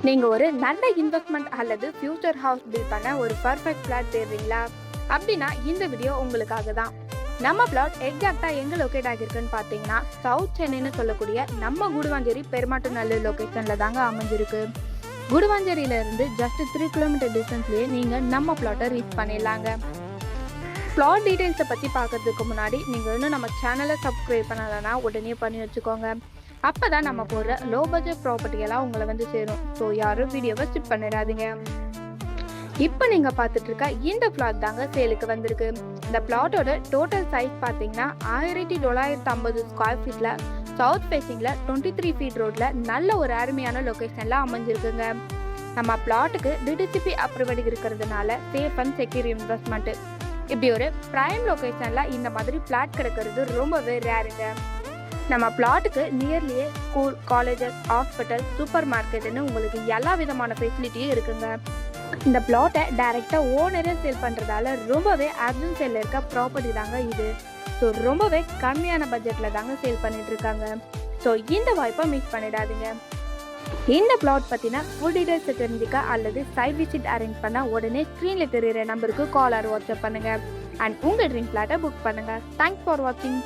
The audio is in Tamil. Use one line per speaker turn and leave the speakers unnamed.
நீங்க ஒரு நல்ல இன்வெஸ்ட்மெண்ட் அல்லது ஃபியூச்சர் ஹவுஸ் பில்ட் பண்ண ஒரு பர்ஃபெக்ட் பிளாட் தேடுறீங்களா? அப்படின்னா இந்த வீடியோ உங்களுக்காக தான். நம்ம பிளாட் எக்ஸாக்டா எங்க லொக்கேட் ஆகிருக்குன்னு பார்த்தீங்கன்னா, சவுத் சென்னைன்னு சொல்லக்கூடிய நம்ம குடுவாஞ்சேரி பெருமாட்டுநல்லூர் லொகேஷன்ல தாங்க அமைஞ்சிருக்கு. குடுவாஞ்சேரியில இருந்து ஜஸ்ட் 3 கிலோமீட்டர் டிஸ்டன்ஸ்லயே நீங்க நம்ம பிளாட்டை ரீச் பண்ணிடலாங்க. பிளாட் டீடைல்ஸை பற்றி பார்க்கறதுக்கு முன்னாடி நீங்கள் இன்னும் நம்ம சேனலை சப்ஸ்கிரைப் பண்ணலைன்னா உடனே பண்ணி வச்சுக்கோங்க. அப்போ தான் நம்ம போடுற லோ பட்ஜெட் ப்ராப்பர்ட்டியெல்லாம் உங்களை வந்து சேரும். ஸோ யாரும் வீடியோவை ஸ்கிப் பண்ணிடாதீங்க. இப்போ நீங்கள் பார்த்துட்டு இருக்க இந்த பிளாட் தாங்க சேலுக்கு வந்திருக்கு. இந்த பிளாட்டோட டோட்டல் சைஸ் பார்த்தீங்கன்னா 1950 ஸ்கொயர் ஃபீட்டில் சவுத் ஃபேஸிங்கில் 23 ஃபீட் ரோட்டில் நல்ல ஒரு அருமையான லொக்கேஷனில் அமைஞ்சிருக்குங்க. நம்ம பிளாட்டுக்கு டிடிசிபி அப்ரூவல் இருக்கிறதுனால சேஃப் அண்ட் செக்யூர் இன்வெஸ்ட்மெண்ட்டு. இப்படி ஒரு பிரைம் லொக்கேஷனில் இந்த மாதிரி பிளாட் கிடைக்கிறது ரொம்பவே ரேருங்க. நம்ம பிளாட்டுக்கு நியர்லியே ஸ்கூல், காலேஜஸ், ஹாஸ்பிட்டல், சூப்பர் மார்க்கெட்டுன்னு உங்களுக்கு எல்லா விதமான ஃபெசிலிட்டியும் இருக்குங்க. இந்த பிளாட்டை டைரெக்டாக ஓனரே சேல் பண்ணுறதால ரொம்பவே அர்ஜென்ட் சேலில் இருக்க ப்ராப்பர்ட்டி தாங்க இது. ஸோ ரொம்பவே கம்மியான பட்ஜெட்டில் தாங்க சேல் பண்ணிட்டு இருக்காங்க. ஸோ இந்த வாய்ப்பை மிஸ் பண்ணிடாதீங்க. இந்த பிளாட் பற்றின ஃபுல் டீடைல்ஸை தெரிஞ்சுக்க அல்லது சைட் விசிட் அரேஞ்ச் பண்ண உடனே ஸ்க்ரீனில் தெரிகிற நம்பருக்கு கால் ஆர் வாட்ஸ்அப் பண்ணுங்கள். அண்ட் உங்கள் ட்ரீம் பிளாட்டை புக் பண்ணுங்கள். தேங்க்ஸ் ஃபார் வாட்சிங்.